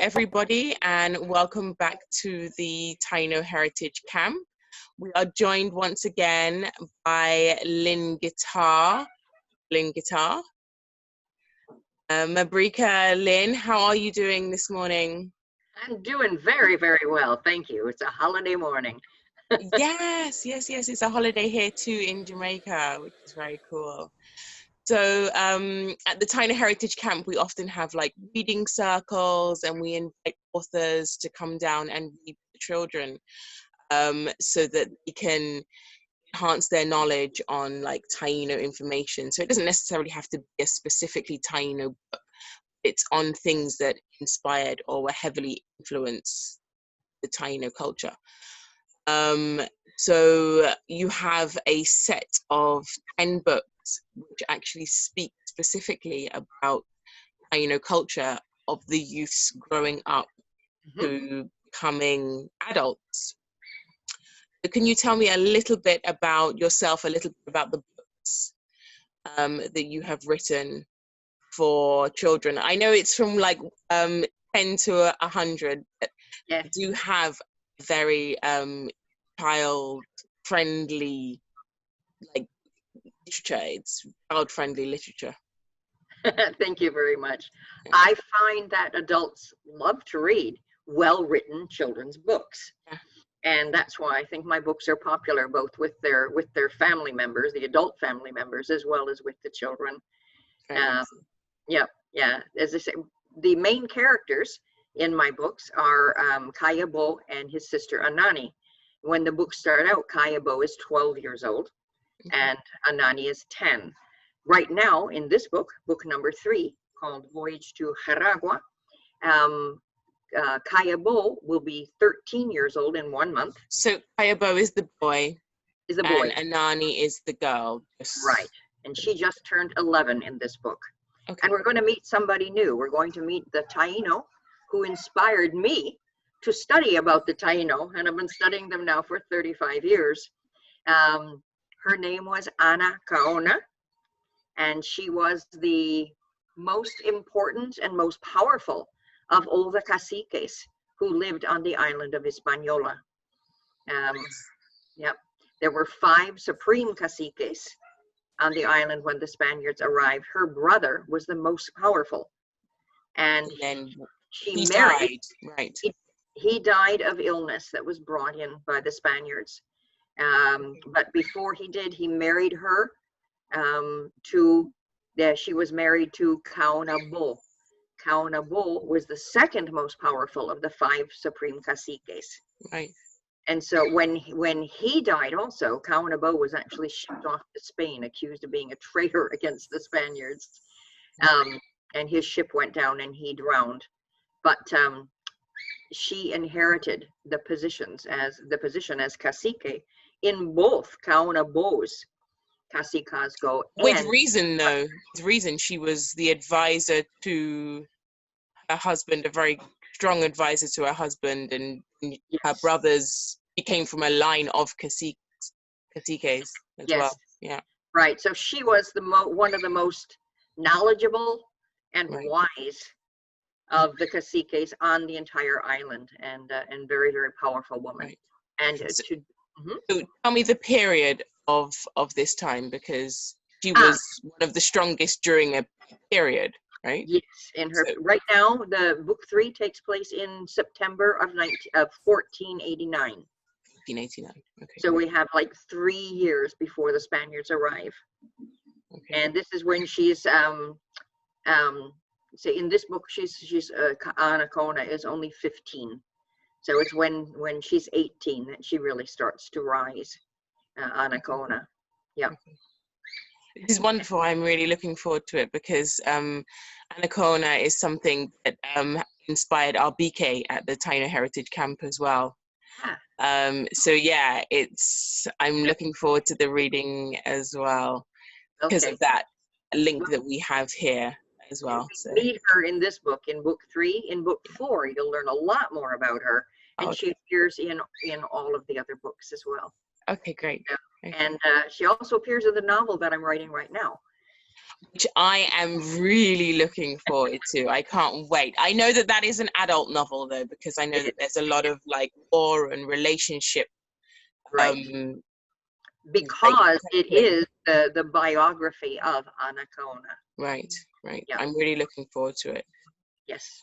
everybody, and welcome back to the Taino Heritage Camp. We are joined once again by Lynne Guitar. Mabrika, Lynne, how are you doing this morning? I'm doing very, very well, thank you. It's a holiday morning. Yes, it's a holiday here too in Jamaica, which is very cool. So at the Taino Heritage Camp, we often have like reading circles, and we invite authors to come down and read to children so that they can enhance their knowledge on like Taino information. So it doesn't necessarily have to be a specifically Taino book. It's on things that inspired or were heavily influenced the Taino culture. So you have a set of 10 books which actually speak specifically about Taino culture of the youths growing up to becoming adults. So can you tell me a little bit about yourself, a little bit about the books that you have written for children? I know it's from like 10 to 100, but Yes. you do have very child-friendly like literature. It's child-friendly literature. Thank you very much. I find that adults love to read well-written children's books. Yeah. And that's why I think my books are popular, both with their family members, the adult family members, as well as with the children. Yeah. As I say, the main characters in my books are Kayabó and his sister Anani. When the books start out, Kayabó is 12 years old and Anani is 10. Right now in this book, book number 3, called Voyage to Xaragua, Kayabó will be 13 years old in 1 month. So Kayabó is the boy. Is the boy. And Anani is the girl. Right. And she just turned 11 in this book. Okay. And we're going to meet somebody new. We're going to meet the Taino who inspired me to study about the Taino, and I've been studying them now for 35 years. Her name was Ana Kaona, and she was the most important and most powerful of all the caciques who lived on the island of Hispaniola. There were 5 supreme caciques on the island when the Spaniards arrived. Her brother was the most powerful, and then he died, married. right? He died of illness that was brought in by the Spaniards. But before he did, he married her she was married to Kayabó. Kayabó was the second most powerful of the 5 supreme caciques. Right. And so when he died also, Kayabó was actually shipped off to Spain, accused of being a traitor against the Spaniards. And his ship went down and he drowned. But she inherited the position as cacique in both Kayabó's caciques go. With reason, though. With reason, she was the advisor to her husband, a very strong advisor to her husband, and her brothers came from a line of caciques as well. Yeah. Right. So she was one of the most knowledgeable and wise of the caciques on the entire island, and very, very powerful woman. Right. And so tell me the period of this time, because she was one of the strongest during a period, right? Yes. Right now, the book 3 takes place in September of 1489. 1489. Okay. So we have like 3 years before the Spaniards arrive. Okay. And this is when she's so in this book, she's Ana Kaona is only 15. So it's when she's 18 that she really starts to rise, Ana Kaona. Yeah. This is wonderful. I'm really looking forward to it, because Ana Kaona is something that inspired our BK at the Taino Heritage Camp as well. So yeah, I'm looking forward to the reading as well, because of that link that we have here as well. So meet her in this book, in book 3. In book 4, you'll learn a lot more about her, and she appears in all of the other books as well. Okay, great. Yeah. Okay. And she also appears in the novel that I'm writing right now. which I am really looking forward to. I can't wait. I know that that is an adult novel though, because I know that there's a lot of like war and relationship. Right. Because it is the biography of Anacaona. Right, right. Yeah. I'm really looking forward to it. Yes.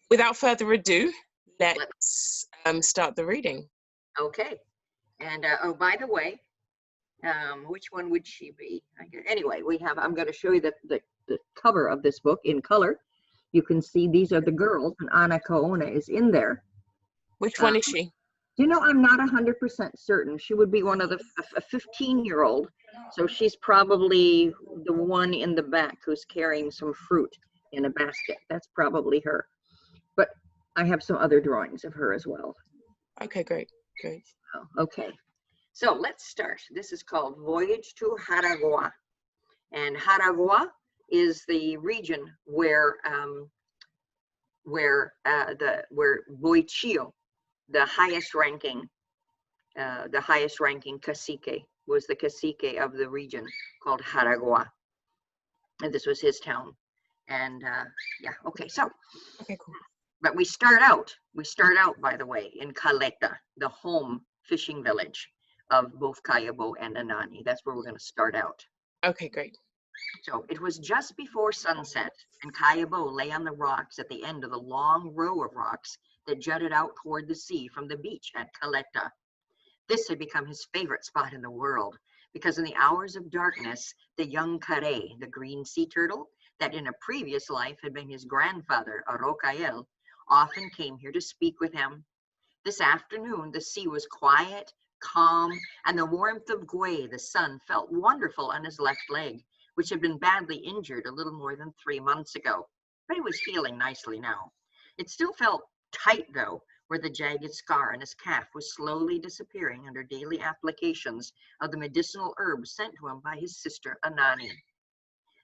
Without further ado, let's start the reading. Okay. And oh, by the way, which one would she be? Anyway, I'm going to show you the cover of this book in color. You can see these are the girls, and Anacaona is in there. Which one is she? You know, I'm not 100% certain. She would be one of a 15-year-old. So she's probably the one in the back who's carrying some fruit in a basket. That's probably her. But I have some other drawings of her as well. Okay, great. Great. Oh, okay. So let's start. This is called Voyage to Xaragua. And Xaragua is the region where Boichio, the highest ranking cacique, was the cacique of the region called Xaragua. And this was his town. And yeah, okay, so. Okay, cool. But we start out, by the way, in Caleta, the home fishing village of both Kayabó and Anani. That's where we're going to start out. Okay, great. So it was just before sunset, and Kayabó lay on the rocks at the end of the long row of rocks that jutted out toward the sea from the beach at Caleta. This had become his favorite spot in the world, because in the hours of darkness, the young carey, the green sea turtle, that in a previous life had been his grandfather, Oracabessa, often came here to speak with him. This afternoon, the sea was quiet, calm, and the warmth of Gway, the sun, felt wonderful on his left leg, which had been badly injured a little more than 3 months ago, but he was healing nicely now. It still felt tight, though, where the jagged scar on his calf was slowly disappearing under daily applications of the medicinal herbs sent to him by his sister Anani.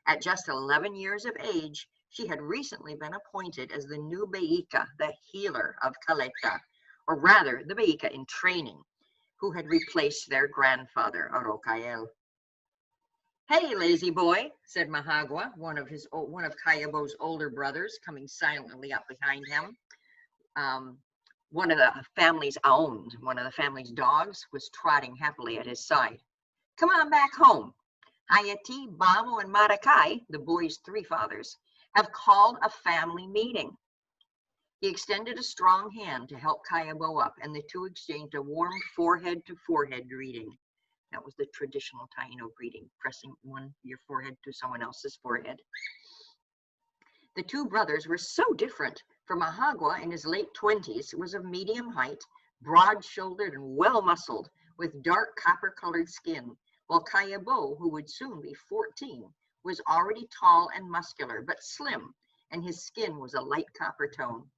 At just 11 years of age, she had recently been appointed as the new Beika, the healer of Caleta, or rather, the Beika in training, who had replaced their grandfather, Oracabessa. "Hey, lazy boy," said Mahagua, one of Kayabó's older brothers, coming silently up behind him. One of the family's dogs, was trotting happily at his side. "Come on back home. Hayati, Bamo, and Marakai, the boy's 3 fathers, have called a family meeting." He extended a strong hand to help Kayabó up, and the two exchanged a warm forehead-to-forehead greeting. That was the traditional Taino greeting, pressing your forehead to someone else's forehead. The 2 brothers were so different, for Mahagua, in his late 20s, was of medium height, broad-shouldered and well-muscled, with dark copper-colored skin, while Kayabó, who would soon be 14, was already tall and muscular, but slim, and his skin was a light copper tone.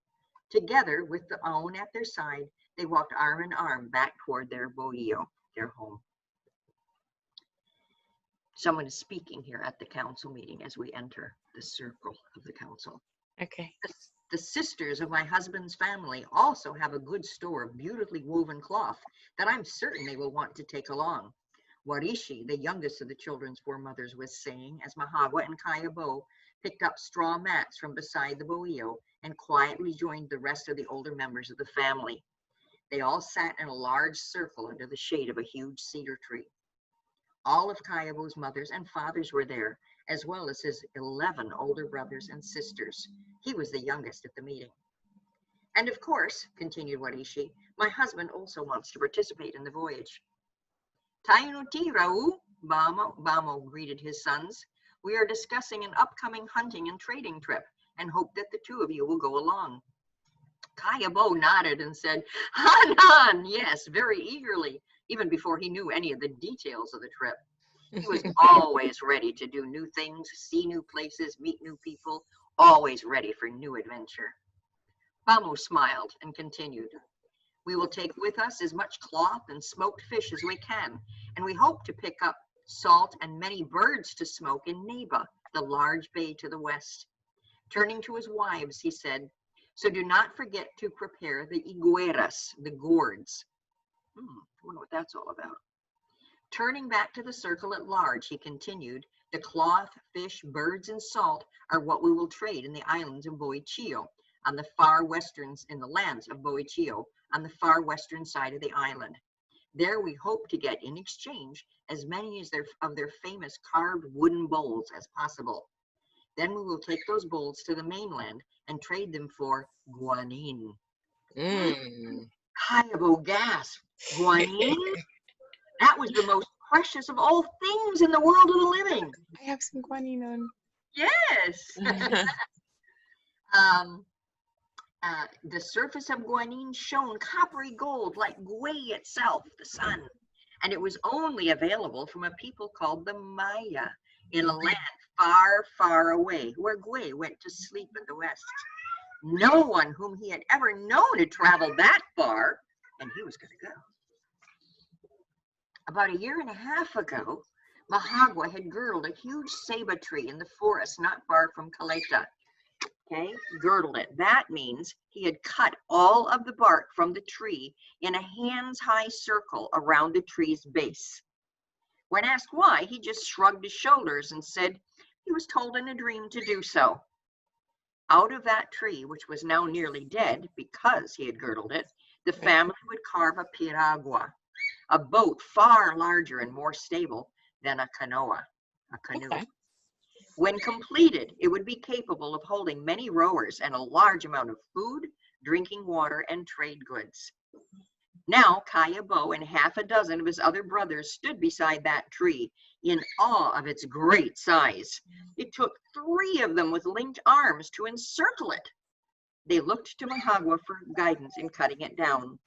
Together, with the Aon at their side, they walked arm in arm back toward their bohío, their home. Someone is speaking here at the council meeting as we enter the circle of the council. Okay. The sisters of my husband's family also have a good store of beautifully woven cloth that I'm certain they will want to take along. Warishi, the youngest of the children's 4 mothers, was saying as Mahagua and Kayabó picked up straw mats from beside the bohío and quietly joined the rest of the older members of the family. They all sat in a large circle under the shade of a huge cedar tree. All of Kayabó's mothers and fathers were there, as well as his 11 older brothers and sisters. He was the youngest at the meeting. "And of course," continued Warishi, "my husband also wants to participate in the voyage." "Taino Ni Rahu," Bamo greeted his sons. "We are discussing an upcoming hunting and trading trip and hope that the 2 of you will go along." Kayabó nodded and said, "Hanan, yes," very eagerly, even before he knew any of the details of the trip. He was always ready to do new things, see new places, meet new people, always ready for new adventure. Bamo smiled and continued, "We will take with us as much cloth and smoked fish as we can, and we hope to pick up salt and many birds to smoke in Neiba, the large bay to the west." Turning to his wives, he said, "So do not forget to prepare the igueras, the gourds." I wonder what that's all about. Turning back to the circle at large, he continued, The cloth, fish, birds, and salt are what we will trade in the islands of Boichio, on the far westerns, in the lands of Boichio, on the far western side of the island. There we hope to get in exchange as many as of their famous carved wooden bowls as possible. Then we will take those bowls to the mainland and trade them for guanine. Kayabó gasp. Guanine? That was the most precious of all things in the world of the living. I have some guanine on. Yes. The surface of guanine shone coppery gold like Gwei itself, the sun. And it was only available from a people called the Maya in a land far, far away, where Gwei went to sleep in the west. No one whom he had ever known had traveled that far, and he was going to go. About a year and a half ago, Mahagua had girdled a huge ceiba tree in the forest not far from Caleta. Okay, girdled it. That means he had cut all of the bark from the tree in a hands-high circle around the tree's base. When asked why, he just shrugged his shoulders and said he was told in a dream to do so. Out of that tree, which was now nearly dead because he had girdled it, the family would carve a piragua, a boat far larger and more stable than a canoa, a canoe. Okay. When completed, it would be capable of holding many rowers and a large amount of food, drinking water, and trade goods. Now, Kayabó and half a dozen of his other brothers stood beside that tree in awe of its great size. It took 3 of them with linked arms to encircle it. They looked to Mahagua for guidance in cutting it down.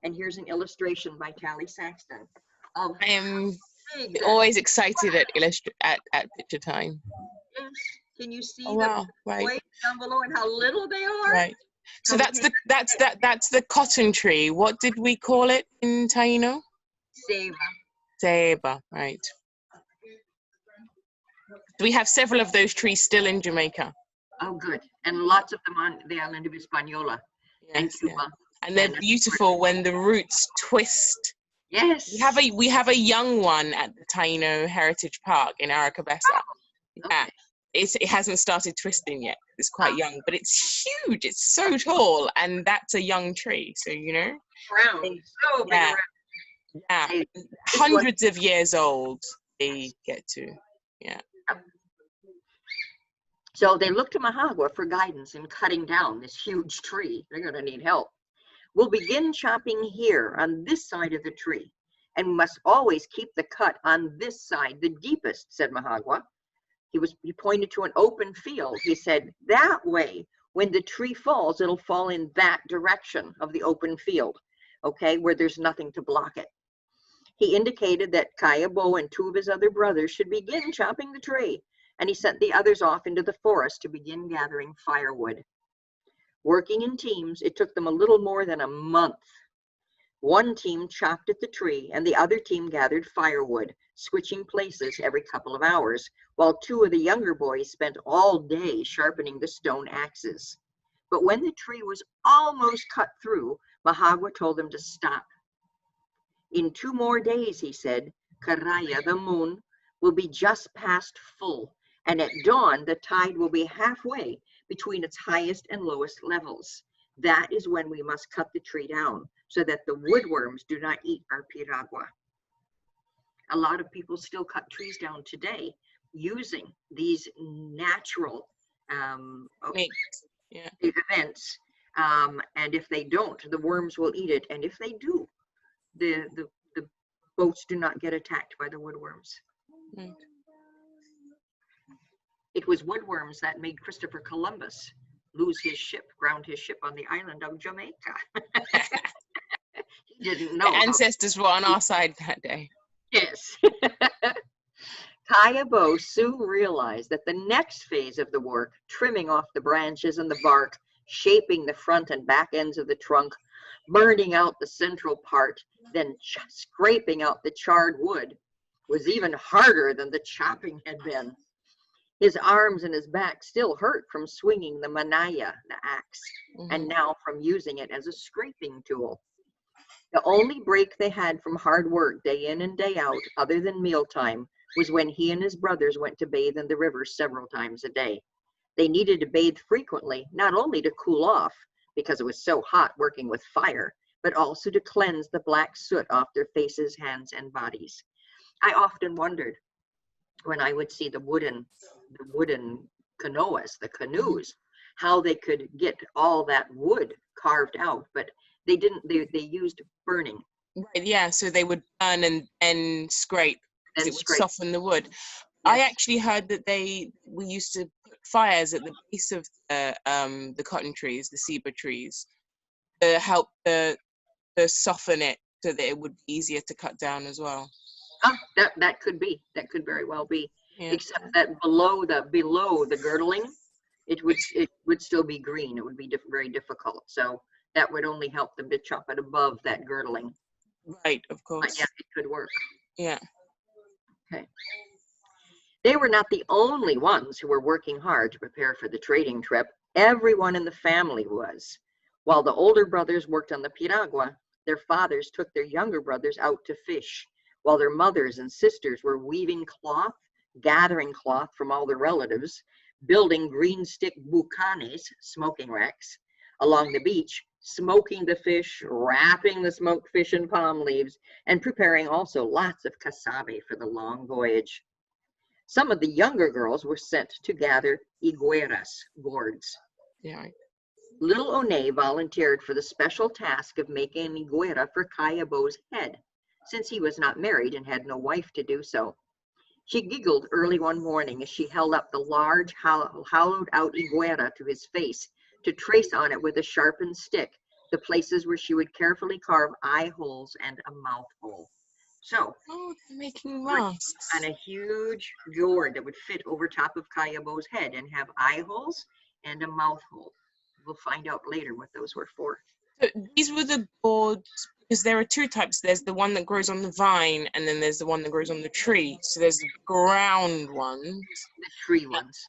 And here's an illustration by Tally Saxton. I am always excited at picture time. Yes. Can you see wow, the right down below and how little they are? Right. So that's the cotton tree. What did we call it in Taino? Ceiba. Ceiba, right. We have several of those trees still in Jamaica. Oh, good. And lots of them on the island of Hispaniola and Cuba. Yeah. And they're beautiful when the roots twist. Yes. We have a young one at the Taino Heritage Park in Oracabessa. Oh, okay. It hasn't started twisting yet. It's quite young, but it's huge. It's so tall, and that's a young tree. So round, so big around. Yeah, hundreds of years old. They get to, So they look to Mahagua for guidance in cutting down this huge tree. They're going to need help. We'll begin chopping here on this side of the tree, and must always keep the cut on this side, the deepest, said Mahagua. He pointed to an open field. He said, that way, when the tree falls, it'll fall in that direction of the open field, okay, where there's nothing to block it. He indicated that Kayabó and 2 of his other brothers should begin chopping the tree, and he sent the others off into the forest to begin gathering firewood. Working in teams, it took them a little more than a month. One team chopped at the tree, and the other team gathered firewood, switching places every couple of hours, while 2 of the younger boys spent all day sharpening the stone axes. But when the tree was almost cut through, Mahagua told them to stop. In 2 more days, he said, Karaya, the moon, will be just past full, and at dawn, the tide will be halfway between its highest and lowest levels. That is when we must cut the tree down, so that the woodworms do not eat our piragua. A lot of people still cut trees down today using these natural events. And if they don't, the worms will eat it. And if they do, the boats do not get attacked by the woodworms. Right. It was woodworms that made Christopher Columbus lose his ship, ground his ship on the island of Jamaica. He didn't know. The ancestors were on our side that day. Yes. Kayabó soon realized that the next phase of the work, trimming off the branches and the bark, shaping the front and back ends of the trunk, burning out the central part, then scraping out the charred wood, was even harder than the chopping had been. His arms and his back still hurt from swinging the manaya, the axe, and now from using it as a scraping tool. The only break they had from hard work day in and day out, other than mealtime, was when he and his brothers went to bathe in the river several times a day. They needed to bathe frequently, not only to cool off, because it was so hot working with fire, but also to cleanse the black soot off their faces, hands, and bodies. I often wondered when I would see the wooden canoas, the canoes, how they could get all that wood carved out, but they didn't. They used burning. Right, yeah, so they would burn and scrape, because it would soften the wood. Yes. I actually heard that we used to put fires at the base of the cotton trees, the ceiba trees, to help to soften it so that it would be easier to cut down as well. Ah, that could be. That could very well be. Yeah. Except that below the girdling, it would still be green. It would be very difficult. So that would only help them to chop it above that girdling. Right, of course. But yeah, it could work. Yeah. Okay. They were not the only ones who were working hard to prepare for the trading trip. Everyone in the family was. While the older brothers worked on the piragua, their fathers took their younger brothers out to fish, while their mothers and sisters were weaving cloth, gathering cloth from all their relatives, building green stick bucanes, smoking racks, along the beach, smoking the fish, wrapping the smoked fish in palm leaves, and preparing also lots of casabe for the long voyage. Some of the younger girls were sent to gather higueras, gourds. Yeah. Little One volunteered for the special task of making an higuera for Kayabó's head, since he was not married and had no wife to do so. She giggled early one morning as she held up the large, hollowed-out higuera to his face to trace on it with a sharpened stick the places where she would carefully carve eye holes and a mouth hole. So, they're making masks. On a huge gourd that would fit over top of Kayabó's head and have eye holes and a mouth hole. We'll find out later what those were for. So these were the gourds, because there are two types. There's the one that grows on the vine, and then there's the one that grows on the tree. So there's the ground ones. The tree ones.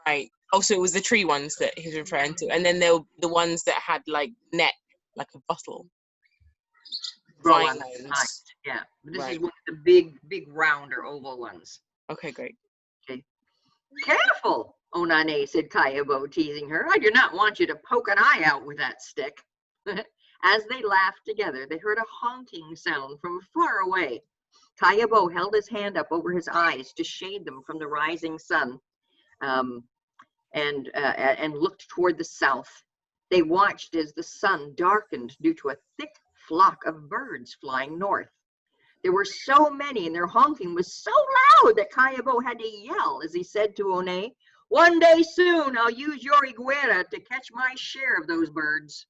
Right. Oh, so it was the tree ones that he's referring to. And then there were the ones that had like neck, like a bottle. Vine ones. Yeah. This is one of the big round or oval ones. Okay, great. Okay. Careful, Anani, said Kayabó, teasing her. I do not want you to poke an eye out with that stick. As they laughed together, they heard a honking sound from far away. Kayabó held his hand up over his eyes to shade them from the rising sun, and looked toward the south. They watched as the sun darkened due to a thick flock of birds flying north. There were so many, and their honking was so loud that Kayabó had to yell as he said to One, "One day soon I'll use your higuera to catch my share of those birds."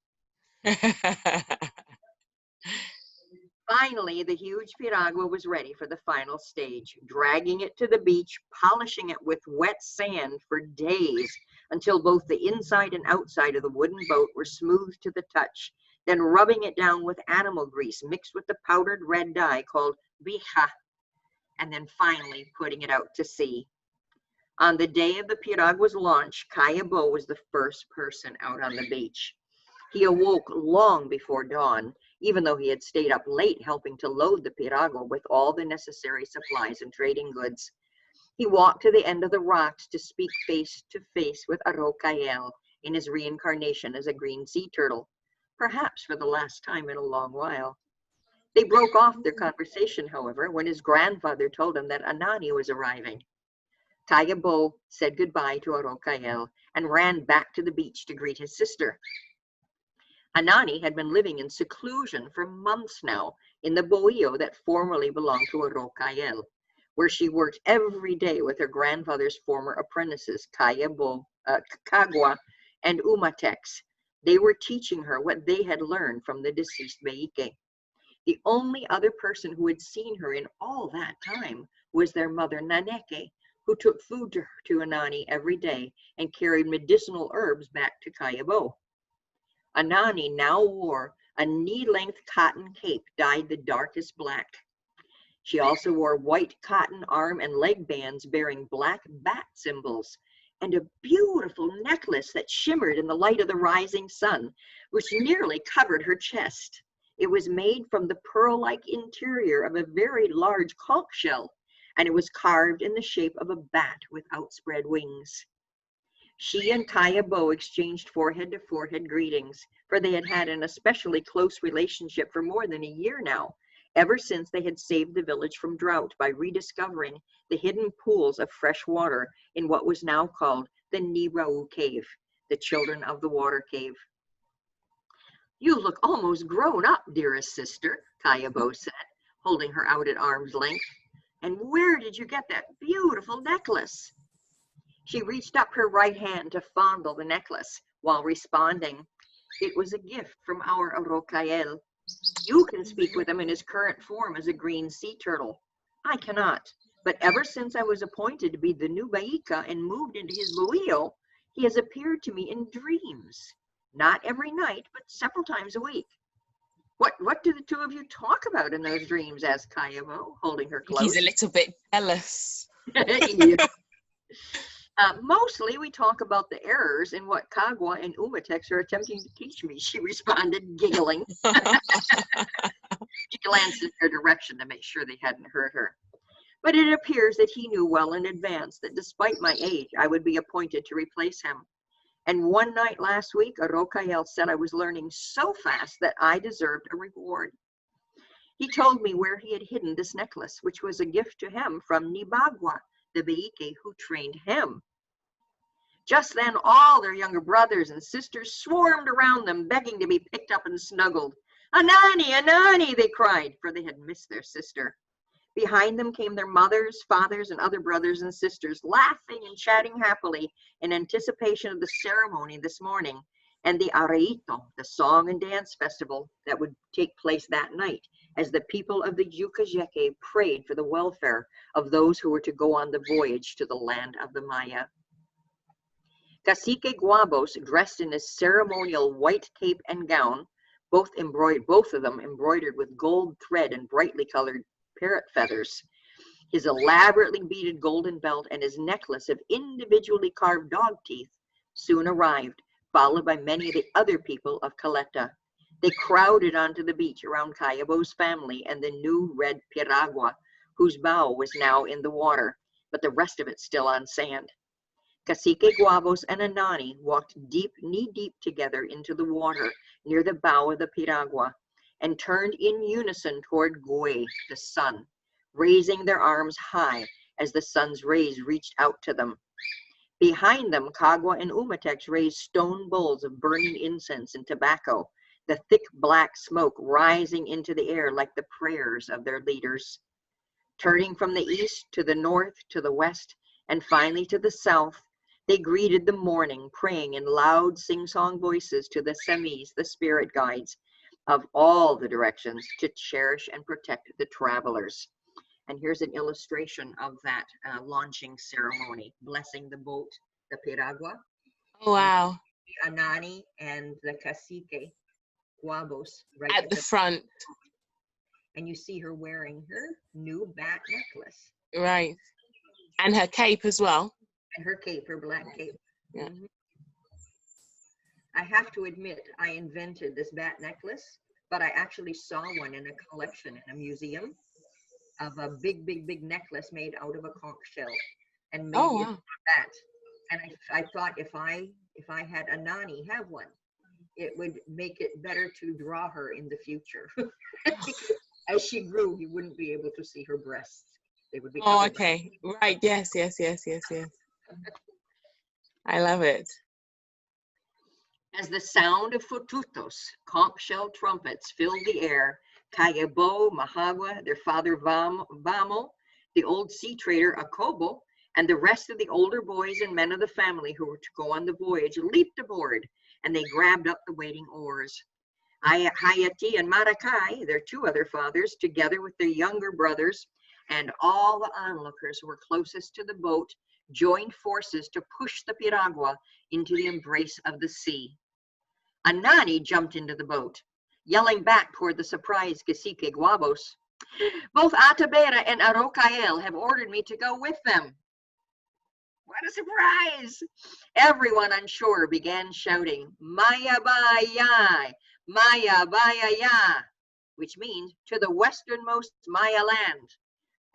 Finally, the huge piragua was ready for the final stage, dragging it to the beach, polishing it with wet sand for days until both the inside and outside of the wooden boat were smooth to the touch, then rubbing it down with animal grease mixed with the powdered red dye called bija, and then finally putting it out to sea. On the day of the piragua's launch, Kayabó was the first person out on the beach. He awoke long before dawn, even though he had stayed up late helping to load the piragua with all the necessary supplies and trading goods. He walked to the end of the rocks to speak face to face with Araucael in his reincarnation as a green sea turtle, perhaps for the last time in a long while. They broke off their conversation, however, when his grandfather told him that Anani was arriving. Kayabó said goodbye to Araucael and ran back to the beach to greet his sister. Anani had been living in seclusion for months now in the bohío that formerly belonged to Araucael, where she worked every day with her grandfather's former apprentices, Kayabó, Cagua, and Umatex. They were teaching her what they had learned from the deceased Beique. The only other person who had seen her in all that time was their mother Naneke, who took food to Anani every day and carried medicinal herbs back to Kayabó. Anani now wore a knee-length cotton cape dyed the darkest black. She also wore white cotton arm and leg bands bearing black bat symbols, and a beautiful necklace that shimmered in the light of the rising sun, which nearly covered her chest. It was made from the pearl-like interior of a very large conch shell, and it was carved in the shape of a bat with outspread wings. She and Kayabó exchanged forehead-to-forehead greetings, for they had had an especially close relationship for more than a year now, ever since they had saved the village from drought by rediscovering the hidden pools of fresh water in what was now called the Ni Rahu cave, the Children of the Water Cave. "You look almost grown up, dearest sister," Kayabó said, holding her out at arm's length. "And where did you get that beautiful necklace?" She reached up her right hand to fondle the necklace while responding, "It was a gift from our Oracabessa. You can speak with him in his current form as a green sea turtle. I cannot, but ever since I was appointed to be the new Baika and moved into his buio, he has appeared to me in dreams. Not every night, but several times a week." What do the two of you talk about in those dreams?" asked Kayabó, holding her close. He's a little bit jealous. Yeah. "Mostly we talk about the errors in what Kagwa and Umatex are attempting to teach me," she responded, giggling. She glanced in their direction to make sure they hadn't heard her. "But it appears that he knew well in advance that despite my age, I would be appointed to replace him. And one night last week, Oracabessa said I was learning so fast that I deserved a reward. He told me where he had hidden this necklace, which was a gift to him from Nibagwa, the Beike who trained him. Just then, all their younger brothers and sisters swarmed around them, begging to be picked up and snuggled. 'Anani, Anani,' they cried, for they had missed their sister. Behind them came their mothers, fathers, and other brothers and sisters, laughing and chatting happily in anticipation of the ceremony this morning and the Areito, the song and dance festival that would take place that night, as the people of the Yukajeke prayed for the welfare of those who were to go on the voyage to the land of the Maya. Cacique Guabos, dressed in his ceremonial white cape and gown, both of them embroidered with gold thread and brightly colored parrot feathers, his elaborately beaded golden belt, and his necklace of individually carved dog teeth, soon arrived, followed by many of the other people of Caleta. They crowded onto the beach around Kayabó's family and the new red piragua, whose bow was now in the water, but the rest of it still on sand. Cacique Guabos and Anani walked knee-deep together into the water near the bow of the piragua and turned in unison toward Gwe, the sun, raising their arms high as the sun's rays reached out to them. Behind them, Kagwa and Umatex raised stone bowls of burning incense and tobacco, the thick black smoke rising into the air like the prayers of their leaders. Turning from the east to the north to the west and finally to the south, they greeted the morning, praying in loud sing-song voices to the semis, the spirit guides of all the directions, to cherish and protect the travelers. And here's an illustration of that launching ceremony, blessing the boat, the piragua. Oh, wow. The Anani and the Cacique Guabos right at the front. And you see her wearing her new bat necklace. Right. And her cape as well. And her cape, her black cape. Yeah. Mm-hmm. I have to admit, I invented this bat necklace, but I actually saw one in a collection in a museum of a big necklace made out of a conch shell, and made it bat. And I thought if I had Anani have one, it would make it better to draw her in the future. As she grew, you wouldn't be able to see her breasts. They would be. Oh, okay. Right. Yes. I love it. As the sound of fututos, conch shell trumpets, filled the air, Kayabó, Mahagua, their father Vamo, the old sea trader Akobo, and the rest of the older boys and men of the family who were to go on the voyage leaped aboard, and they grabbed up the waiting oars. Hayati and Marakai, their two other fathers, together with their younger brothers, and all the onlookers who were closest to the boat, joined forces to push the piragua into the embrace of the sea. Anani jumped into the boat, yelling back toward the surprised Cacique Guabos, "Both Atabera and Oracabessa have ordered me to go with them." What a surprise! Everyone on shore began shouting, "Maya Baya, Maya Baya ya," which means to the westernmost Maya land.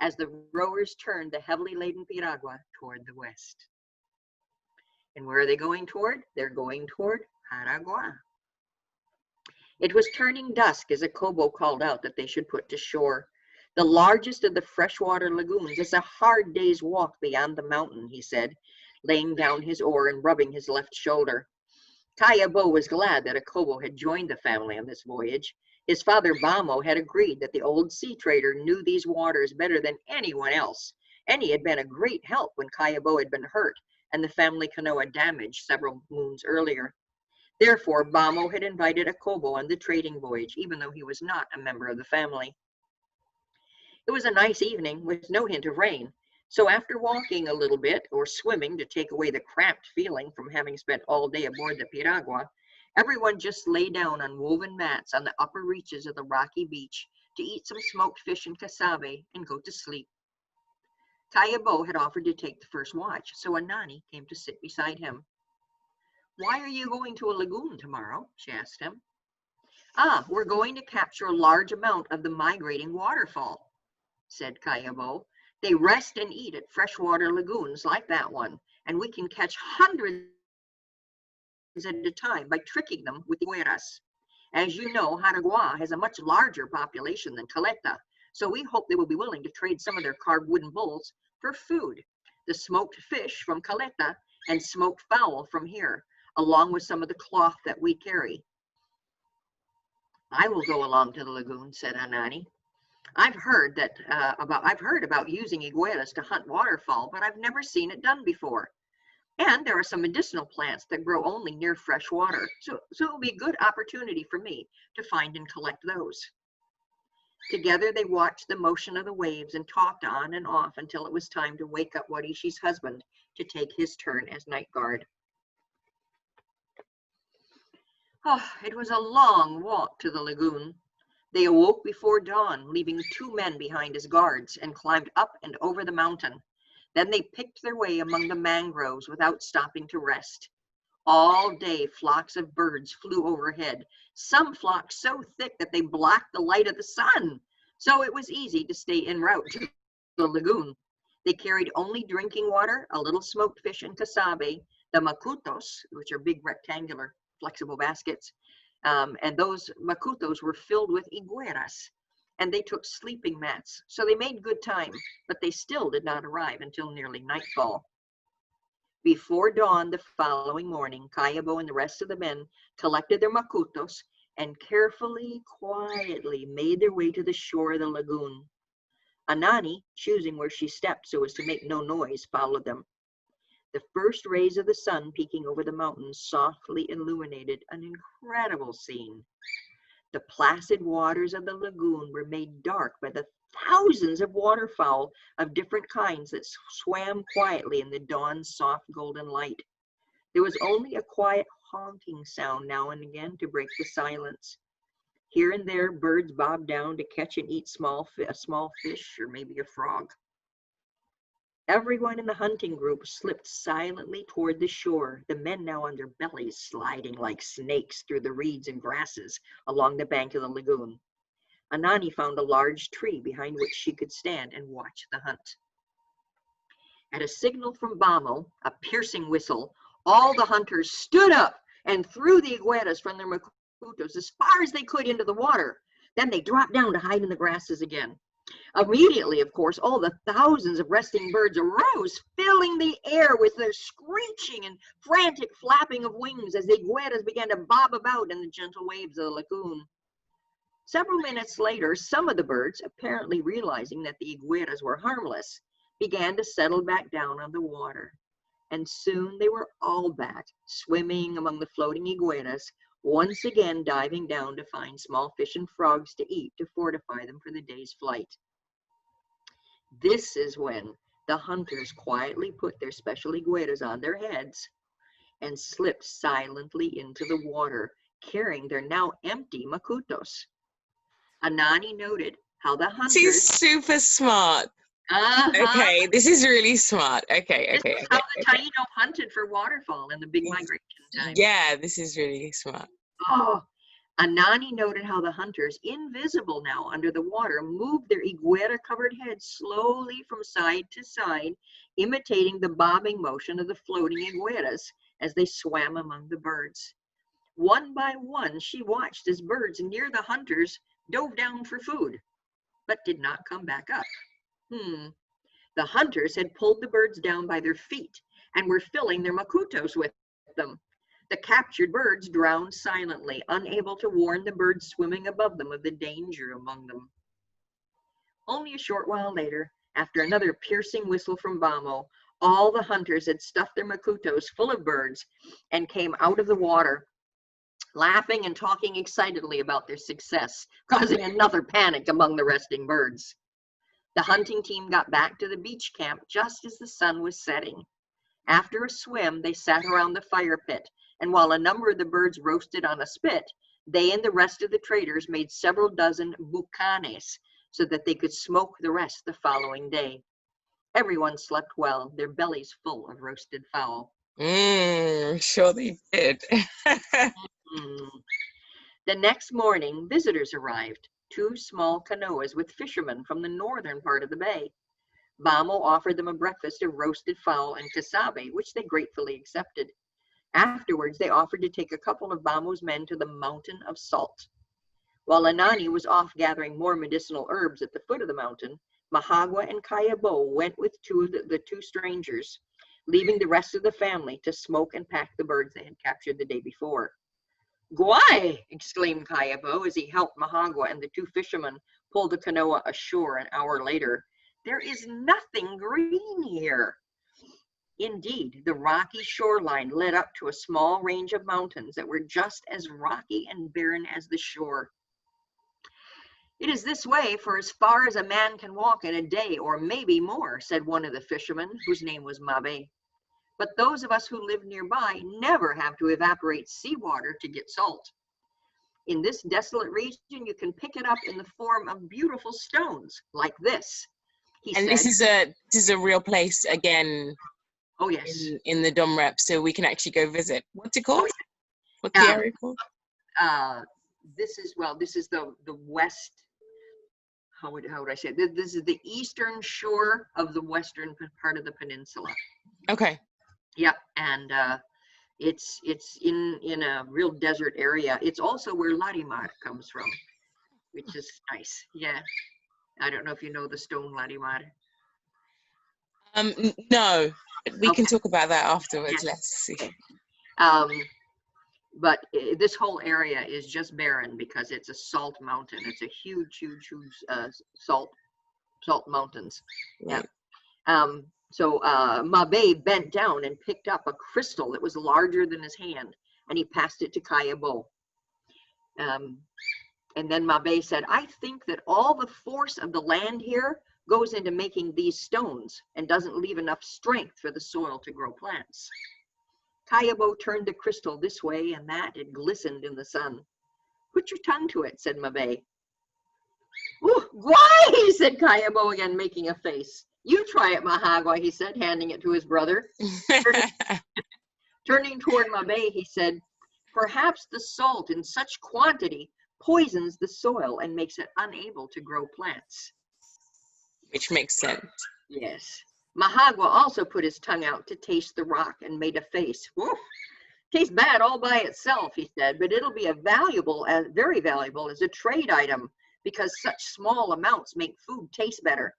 as the rowers turned the heavily laden piragua toward the west. And where are they going toward? They're going toward Xaragua. It was turning dusk as Kayabó called out that they should put to shore. The largest of the freshwater lagoons is a hard day's walk beyond the mountain, he said, laying down his oar and rubbing his left shoulder. Kayabó was glad that Kayabó had joined the family on this voyage. His father Bamo had agreed that the old sea trader knew these waters better than anyone else, and he had been a great help when Kayabó had been hurt and the family canoa damaged several moons earlier. Therefore, Bamo had invited Kayabó on the trading voyage, even though he was not a member of the family. It was a nice evening with no hint of rain, so after walking a little bit or swimming to take away the cramped feeling from having spent all day aboard the piragua, everyone just lay down on woven mats on the upper reaches of the rocky beach to eat some smoked fish and cassave and go to sleep. Kayabó had offered to take the first watch, so Anani came to sit beside him. "Why are you going to a lagoon tomorrow?" she asked him. "Ah, we're going to capture a large amount of the migrating waterfowl," said Kayabó. "They rest and eat at freshwater lagoons like that one, and we can catch hundreds at a time by tricking them with igueras. As you know, Xaragua has a much larger population than Caleta, so we hope they will be willing to trade some of their carved wooden bowls for food, the smoked fish from Caleta and smoked fowl from here, along with some of the cloth that we carry." "I will go along to the lagoon," said Anani. I've heard about using igueras to hunt waterfowl, but I've never seen it done before. And there are some medicinal plants that grow only near fresh water, so it will be a good opportunity for me to find and collect those." Together they watched the motion of the waves and talked on and off until it was time to wake up Warishi's husband to take his turn as night guard. It was a long walk to the lagoon. They awoke before dawn, leaving 2 men behind as guards, and climbed up and over the mountain. Then they picked their way among the mangroves without stopping to rest. All day, flocks of birds flew overhead, some flocks so thick that they blocked the light of the sun. So it was easy to stay en route to the lagoon. They carried only drinking water, a little smoked fish and cassave, the macutos, which are big rectangular flexible baskets, and those macutos were filled with igueras, and they took sleeping mats. So they made good time, but they still did not arrive until nearly nightfall. Before dawn the following morning, Kayabó and the rest of the men collected their macutos and carefully, quietly made their way to the shore of the lagoon. Anani, choosing where she stepped so as to make no noise, followed them. The first rays of the sun peeking over the mountains softly illuminated an incredible scene. The placid waters of the lagoon were made dark by the thousands of waterfowl of different kinds that swam quietly in the dawn's soft golden light. There was only a quiet honking sound now and again to break the silence. Here and there, birds bobbed down to catch and eat a small fish or maybe a frog. Everyone in the hunting group slipped silently toward the shore, the men now on their bellies sliding like snakes through the reeds and grasses along the bank of the lagoon. Anani found a large tree behind which she could stand and watch the hunt. At a signal from Bamo, a piercing whistle, all the hunters stood up and threw the igueras from their macutos as far as they could into the water. Then they dropped down to hide in the grasses again. Immediately, of course, all the thousands of resting birds arose, filling the air with their screeching and frantic flapping of wings as the igueras began to bob about in the gentle waves of the lagoon. Several minutes later, some of the birds, apparently realizing that the igueras were harmless, began to settle back down on the water. And soon they were all back, swimming among the floating igueras, once again diving down to find small fish and frogs to eat to fortify them for the day's flight. This is when the hunters quietly put their special igueras on their heads and slipped silently into the water, carrying their now empty macutos. Anani noted how the hunters... She's super smart. Okay, this is really smart. Okay. This is how the Taino hunted for waterfowl in the big migration time. Yeah, this is really smart. Oh, Anani noted how the hunters, invisible now under the water, moved their iguera-covered heads slowly from side to side, imitating the bobbing motion of the floating igueras as they swam among the birds. One by one, she watched as birds near the hunters dove down for food, but did not come back up. The hunters had pulled the birds down by their feet and were filling their makutos with them. The captured birds drowned silently, unable to warn the birds swimming above them of the danger among them. Only a short while later, after another piercing whistle from Vamo, all the hunters had stuffed their makutos full of birds and came out of the water, laughing and talking excitedly about their success, causing another panic among the resting birds. The hunting team got back to the beach camp just as the sun was setting. After a swim, they sat around the fire pit, and while a number of the birds roasted on a spit, they and the rest of the traders made several dozen bucanes so that they could smoke the rest the following day. Everyone slept well, their bellies full of roasted fowl. Sure they did. The next morning, visitors arrived, 2 small canoas with fishermen from the northern part of the bay. Vamo offered them a breakfast of roasted fowl and casabe, which they gratefully accepted. Afterwards, they offered to take a couple of Vamo's men to the mountain of salt. While Anani was off gathering more medicinal herbs at the foot of the mountain, Mahagua and Kayabó went with the two strangers, leaving the rest of the family to smoke and pack the birds they had captured the day before. "Guay!" exclaimed Kayabó as he helped Mahagua and the 2 fishermen pull the canoa ashore an hour later. "There is nothing green here." Indeed, the rocky shoreline led up to a small range of mountains that were just as rocky and barren as the shore. "It is this way for as far as a man can walk in a day, or maybe more," said one of the fishermen, whose name was Mabe. "But those of us who live nearby never have to evaporate seawater to get salt. In this desolate region, you can pick it up in the form of beautiful stones, like this," he said. This is a real place again. Oh, yes. In the Dom Rep, so we can actually go visit. What's it called? What's the area called? This is the west. How would I say it? This is the eastern shore of the western part of the peninsula. Okay. Yep, and it's in a real desert area. It's also where Larimar comes from, which is nice. Yeah, I don't know if you know the stone Larimar. No, we can talk about that afterwards. Yes. Let's see. But this whole area is just barren because it's a salt mountain. It's a huge salt mountains. Right. Yeah. So Mabe bent down and picked up a crystal that was larger than his hand, and he passed it to Kayabó. And then Mabe said, "I think that all the force of the land here goes into making these stones and doesn't leave enough strength for the soil to grow plants." Kayabó turned the crystal this way and that. It glistened in the sun. "Put your tongue to it," said Mabe. "Ooh, guay!" said Kayabó again, making a face. "You try it, Mahagua," he said, handing it to his brother. Turning toward Mabe, he said, "Perhaps the salt in such quantity poisons the soil and makes it unable to grow plants." Which makes sense. Yes. Mahagua also put his tongue out to taste the rock and made a face. "Woof. Tastes bad all by itself," he said, "but it'll be very valuable as a trade item because such small amounts make food taste better.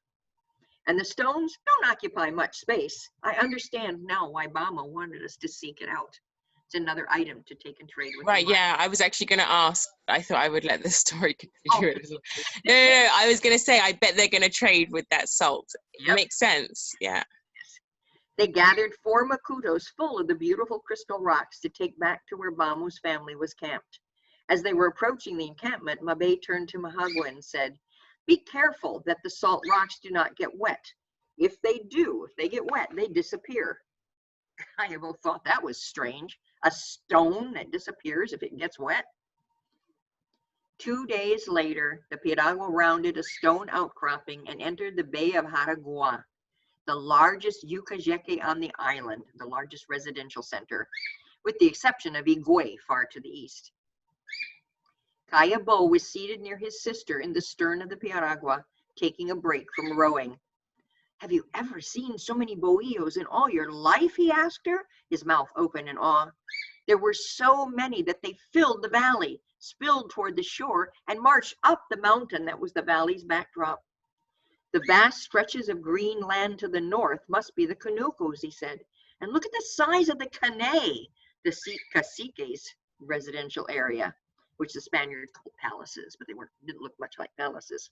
And the stones don't occupy much space. I understand now why Vamo wanted us to seek it out. It's another item to take and trade with." Right, yeah, I was actually going to ask. I thought I would let the story continue. Oh. No, I was going to say, I bet they're going to trade with that salt. Yep. It makes sense, yeah. Yes. They gathered 4 makutos full of the beautiful crystal rocks to take back to where Vamo's family was camped. As they were approaching the encampment, Mabe turned to Mahagua and said, "Be careful that the salt rocks do not get wet. If they get wet, they disappear." Kayabó thought that was strange. A stone that disappears if it gets wet. 2 days later, the piragua rounded a stone outcropping and entered the Bay of Xaragua, the largest yucayeque on the island, the largest residential center, with the exception of Higüey far to the east. Kayabó was seated near his sister in the stern of the piragua, taking a break from rowing. "Have you ever seen so many bohíos in all your life?" he asked her, his mouth open in awe. There were so many that they filled the valley, spilled toward the shore, and marched up the mountain that was the valley's backdrop. "The vast stretches of green land to the north must be the Canucos," he said. "And look at the size of the Caney, the cacique's residential area," which the Spaniards called palaces, but they didn't look much like palaces.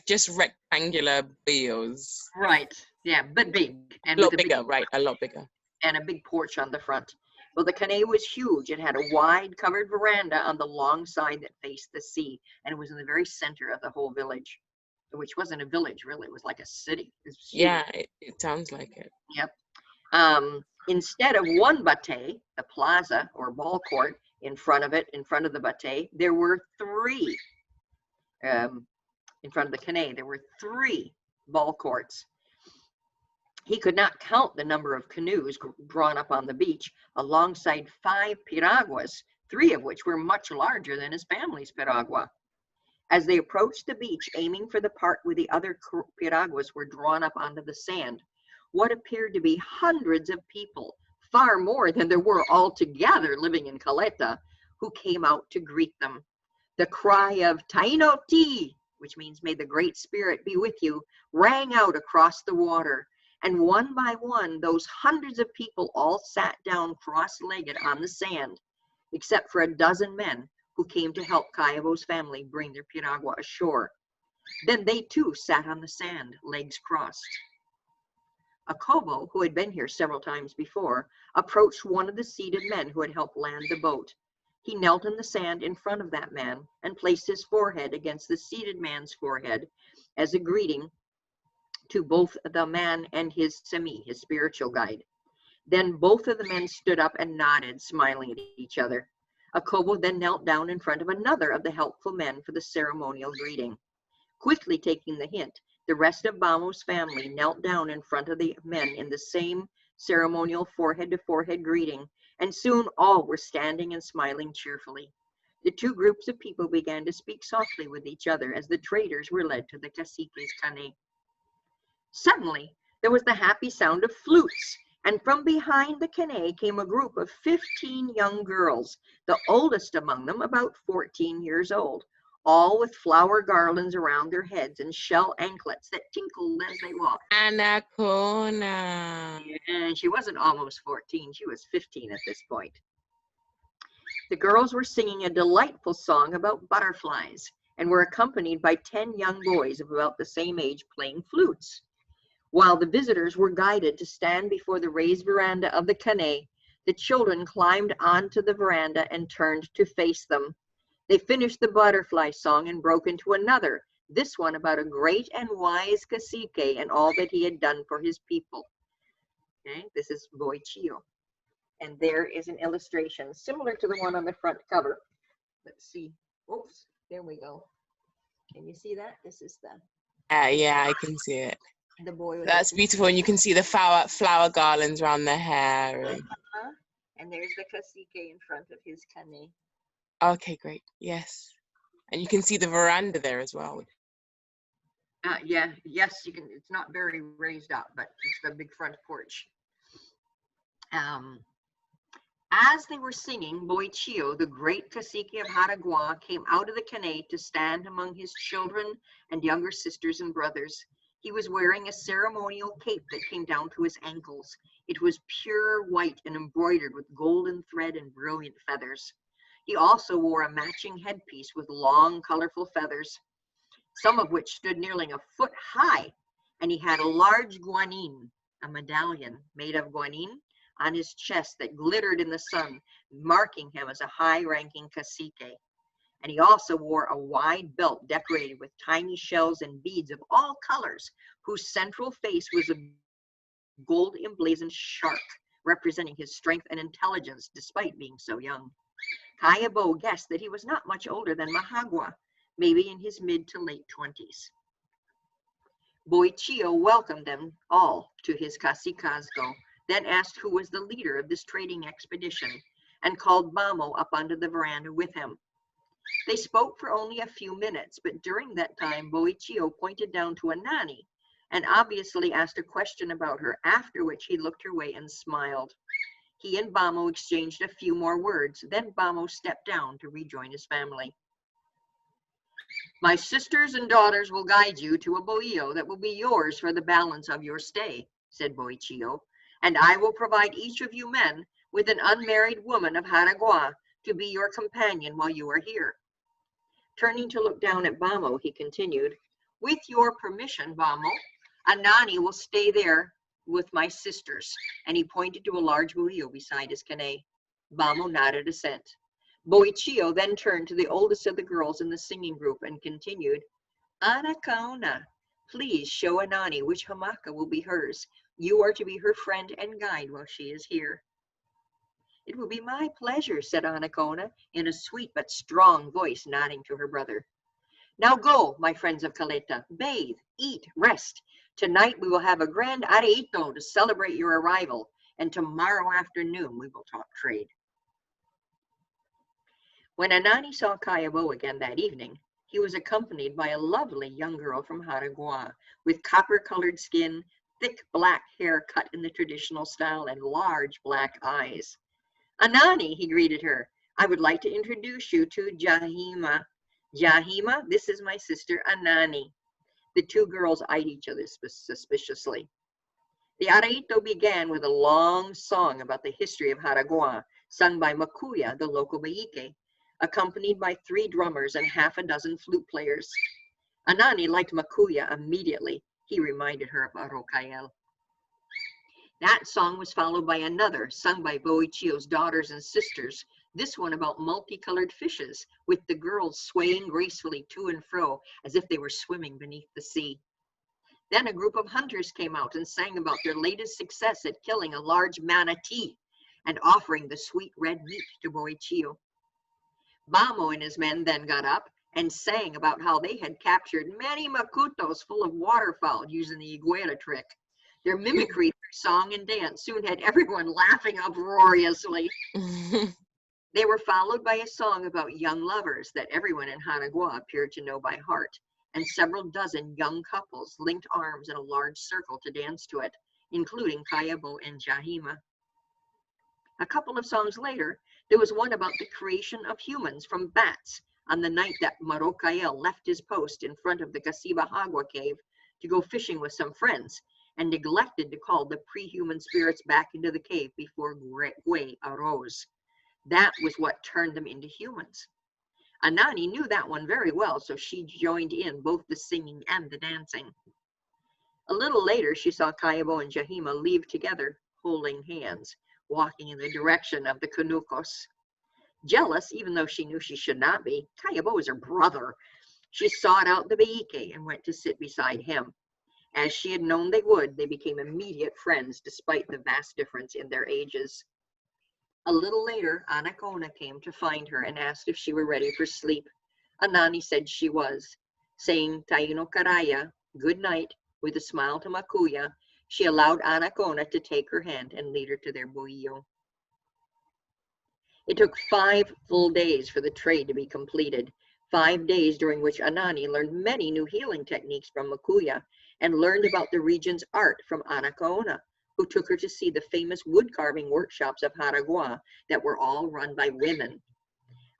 Just rectangular bohíos. Right, yeah, but big. And a lot bigger, right, a lot bigger. And a big porch on the front. Well, the Caney was huge. It had a wide covered veranda on the long side that faced the sea, and it was in the very center of the whole village, which wasn't a village, really. It was like a city. Yeah, it sounds like it. Yep. Instead of one batey, the plaza or ball court, in front of the batey, there were three. In front of the Caney, there were three ball courts. He could not count the number of canoes drawn up on the beach alongside 5 piraguas, 3 of which were much larger than his family's piragua. As they approached the beach, aiming for the part where the other piraguas were drawn up onto the sand, what appeared to be hundreds of people, far more than there were altogether living in Caleta, who came out to greet them. The cry of "Taino Ti," which means "May the Great Spirit be with you," rang out across the water. And one by one, those hundreds of people all sat down cross-legged on the sand, except for a dozen men who came to help Kayabó's family bring their piragua ashore. Then they too sat on the sand, legs crossed. Acobo, who had been here several times before, approached one of the seated men who had helped land the boat. He knelt in the sand in front of that man and placed his forehead against the seated man's forehead as a greeting to both the man and his semi, his spiritual guide. Then both of the men stood up and nodded, smiling at each other. Acobo then knelt down in front of another of the helpful men for the ceremonial greeting. Quickly taking the hint, the rest of Bamo's family knelt down in front of the men in the same ceremonial forehead-to-forehead greeting, and soon all were standing and smiling cheerfully. The two groups of people began to speak softly with each other as the traders were led to the cacique's Caney. Suddenly, there was the happy sound of flutes, and from behind the Caney came a group of 15 young girls, the oldest among them about 14 years old, all with flower garlands around their heads and shell anklets that tinkled as they walked. Anacona. And she wasn't almost 14, she was 15 at this point. The girls were singing a delightful song about butterflies and were accompanied by 10 young boys of about the same age playing flutes. While the visitors were guided to stand before the raised veranda of the Caney, the children climbed onto the veranda and turned to face them. They finished the butterfly song and broke into another, this one about a great and wise cacique and all that he had done for his people. Okay, this is Voyage. And there is an illustration similar to the one on the front cover. Let's see. Oops, there we go. Can you see that? This is the... Yeah, I can see it. The boy with That's beautiful, and you can see the flower garlands around their hair. And there's the cacique in front of his Caney. Okay, great. Yes. And you can see the veranda there as well. Yes, you can. It's not very raised up, but it's the big front porch. As they were singing, Boichio, the great cacique of Xaragua, came out of the Caney to stand among his children and younger sisters and brothers. He was wearing a ceremonial cape that came down to his ankles. It was pure white and embroidered with golden thread and brilliant feathers. He also wore a matching headpiece with long, colorful feathers, some of which stood nearly a foot high, and he had a large guanin, a medallion made of guanin, on his chest that glittered in the sun, marking him as a high-ranking cacique. And he also wore a wide belt decorated with tiny shells and beads of all colors, whose central face was a gold emblazoned shark, representing his strength and intelligence despite being so young. Kayabó guessed that he was not much older than Mahagua, maybe in his mid to late 20s. Boichio welcomed them all to his cacicazgo, then asked who was the leader of this trading expedition, and called Bamo up onto the veranda with him. They spoke for only a few minutes, but during that time, Boichio pointed down to Anani and obviously asked a question about her, after which he looked her way and smiled. He and Bamo exchanged a few more words, then Bamo stepped down to rejoin his family. My sisters and daughters will guide you to a bohio that will be yours for the balance of your stay, said Boichio, and I will provide each of you men with an unmarried woman of Xaragua to be your companion while you are here. Turning to look down at Bamo, he continued, with your permission, Bamo, Anani will stay there with my sisters, and he pointed to a large bohio beside his canoe. Bamo nodded assent. Boichio then turned to the oldest of the girls in the singing group and continued, Ana Kaona, please show Anani which hamaka will be hers. You are to be her friend and guide while she is here. It will be my pleasure, said Anacona in a sweet but strong voice, nodding to her brother. Now go, my friends of Caleta, bathe, eat, rest. Tonight we will have a grand areito to celebrate your arrival, and tomorrow afternoon we will talk trade. When Anani saw Kayabó again that evening, he was accompanied by a lovely young girl from Xaragua with copper-colored skin, thick black hair cut in the traditional style, and large black eyes. Anani, he greeted her, I would like to introduce you to Jahima. Jahima, this is my sister Anani. The two girls eyed each other suspiciously. The areito began with a long song about the history of Xaragua, sung by Makuya, the local Baike, accompanied by 3 drummers and half a dozen flute players. Anani liked Makuya immediately. He reminded her of Araucael. That song was followed by another, sung by Boichio's daughters and sisters, this one about multicolored fishes, with the girls swaying gracefully to and fro as if they were swimming beneath the sea. Then a group of hunters came out and sang about their latest success at killing a large manatee and offering the sweet red meat to Boichio. Bamo and his men then got up and sang about how they had captured many macutos full of waterfowl using the iguera trick. Their mimicry through song and dance soon had everyone laughing uproariously. They were followed by a song about young lovers that everyone in Xaragua appeared to know by heart, and several dozen young couples linked arms in a large circle to dance to it, including Kayabó and Jahima. A couple of songs later, there was one about the creation of humans from bats on the night that Araucael left his post in front of the Casibahagua cave to go fishing with some friends, and neglected to call the pre-human spirits back into the cave before Gwe arose. That was what turned them into humans. Anani knew that one very well, so she joined in both the singing and the dancing. A little later, she saw Kayabó and Jahima leave together, holding hands, walking in the direction of the Canucos. Jealous, even though she knew she should not be, Kayabó was her brother. She sought out the Baike and went to sit beside him. As she had known they would, they became immediate friends despite the vast difference in their ages. A little later, Anacona came to find her and asked if she were ready for sleep. Anani said she was. Saying Taino Karaya, good night, with a smile to Makuya, she allowed Anacona to take her hand and lead her to their bohio. It took 5 full days for the trade to be completed, 5 days during which Anani learned many new healing techniques from Makuya and learned about the region's art from Anacona, who took her to see the famous wood carving workshops of Xaragua that were all run by women.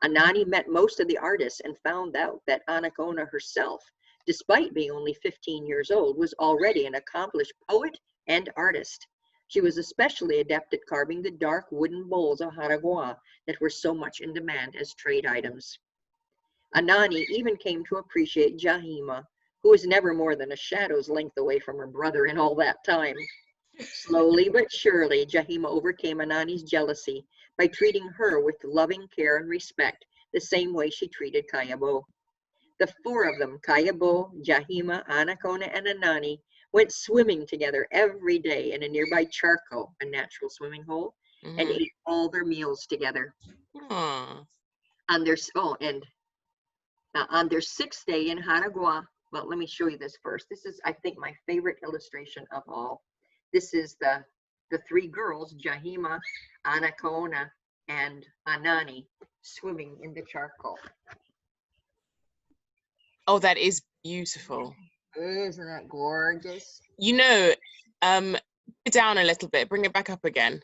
Anani met most of the artists and found out that Anacona herself, despite being only 15 years old, was already an accomplished poet and artist. She was especially adept at carving the dark wooden bowls of Xaragua that were so much in demand as trade items. Anani even came to appreciate Jahima, who was never more than a shadow's length away from her brother in all that time. Slowly but surely, Jahima overcame Anani's jealousy by treating her with loving care and respect, the same way she treated Kayabó. The 4 of them, Kayabó, Jahima, Anacona, and Anani, went swimming together every day in a nearby charco, a natural swimming hole, and ate all their meals together. On their 6th day in Xaragua, well, let me show you this first. This is, I think, my favorite illustration of all. This is the 3 girls, Jahima, Anacona, and Anani, swimming in the charcoal. Oh, that is beautiful. Isn't that gorgeous? You know, put it down a little bit, bring it back up again.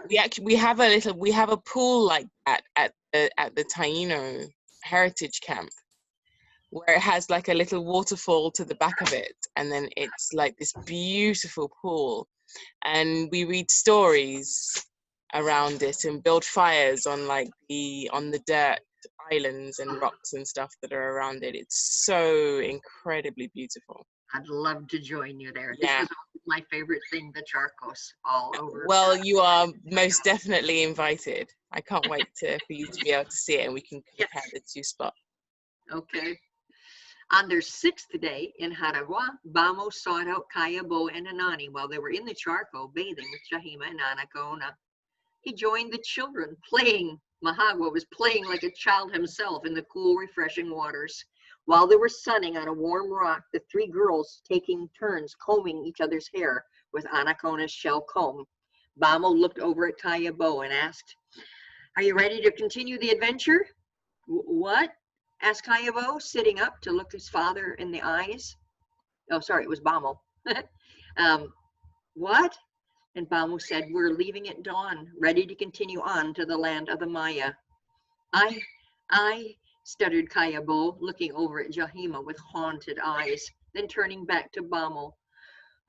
We have a pool like that at the Taino Heritage Camp, where it has like a little waterfall to the back of it, and then it's like this beautiful pool, and we read stories around it and build fires on the dirt islands and rocks and stuff that are around it. It's so incredibly beautiful. I'd love to join you there. Yeah. This is my favorite thing, the charcos all over. Well, you are most definitely invited. I can't wait for you to be able to see it, and we can compare the two spots. Okay. On their 6th day in Xaragua, Bamo sought out Kayabó and Anani while they were in the charco bathing with Jahima and Anacona. He joined the children playing. Mahagua was playing like a child himself in the cool, refreshing waters. While they were sunning on a warm rock, the 3 girls taking turns combing each other's hair with Anacona's shell comb. Bamo looked over at Kayabó and asked, "Are you ready to continue the adventure?" "What?" asked Kayabó, sitting up to look his father in the eyes. Oh, sorry, it was Bamo. What? And Bamo said, "We're leaving at dawn, ready to continue on to the land of the Maya." I, stuttered Kayabó, looking over at Jahima with haunted eyes, then turning back to Bamo.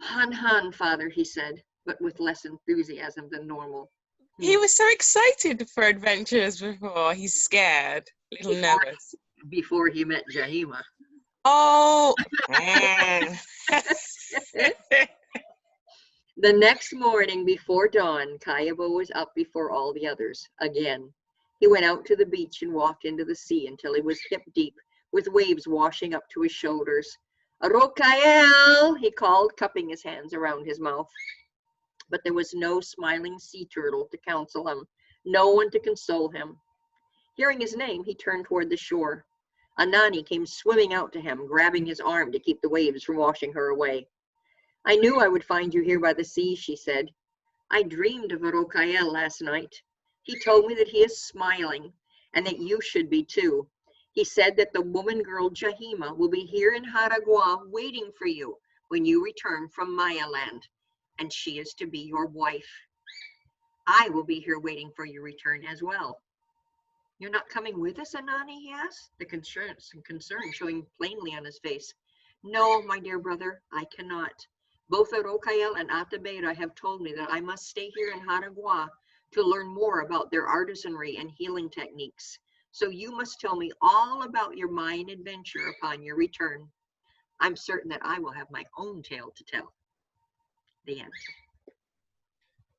Han, father, he said, but with less enthusiasm than normal. He was so excited for adventures before. He's scared, a little nervous. Before he met Jahima. Oh. The next morning before dawn, Kayabó was up before all the others again. He went out to the beach and walked into the sea until he was hip deep, with waves washing up to his shoulders. "Rocael," he called, cupping his hands around his mouth. But there was no smiling sea turtle to counsel him, no one to console him. Hearing his name, he turned toward the shore. Anani came swimming out to him, grabbing his arm to keep the waves from washing her away. "I knew I would find you here by the sea," she said. "I dreamed of Rocael last night. He told me that he is smiling, and that you should be too. He said that the woman girl Jahima will be here in Xaragua waiting for you when you return from Maya land, and she is to be your wife. I will be here waiting for your return as well." "You're not coming with us, Anani?" he asked, the concern showing plainly on his face. "No, my dear brother, I cannot. Both Rocael and Atabeira have told me that I must stay here in Xaragua to learn more about their artisanry and healing techniques. So you must tell me all about your Mayan adventure upon your return. I'm certain that I will have my own tale to tell." The end.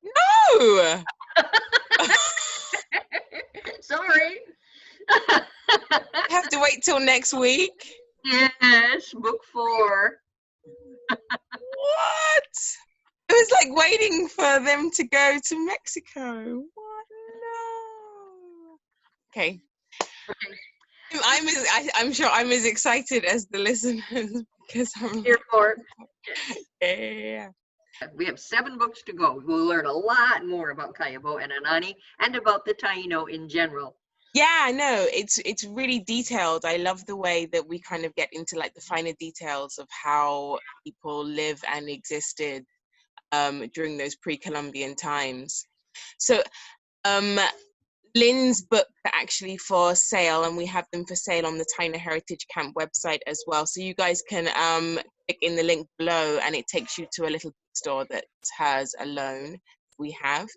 No! Sorry. I have to wait till next week. Yes, book 4. What? It was like waiting for them to go to Mexico. What? No. Okay. I'm sure I'm as excited as the listeners because I'm Here for. yeah. We have 7 books to go. We'll learn a lot more about Kayabó and Anani and about the Taino in general. Yeah, no, it's really detailed. I love the way that we kind of get into like the finer details of how people live and existed during those pre-Columbian times. So Lynne's books are actually for sale, and we have them for sale on the Taino Heritage Camp website as well. So you guys can click in the link below and it takes you to a little bookstore that has a loan we have.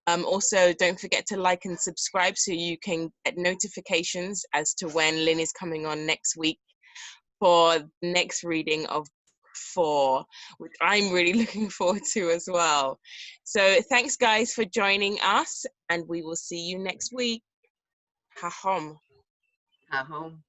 Also, don't forget to like and subscribe so you can get notifications as to when Lynne is coming on next week for the next reading of 4, which I'm really looking forward to as well. So thanks guys for joining us, and we will see you next week. Ha hom. Ha hom.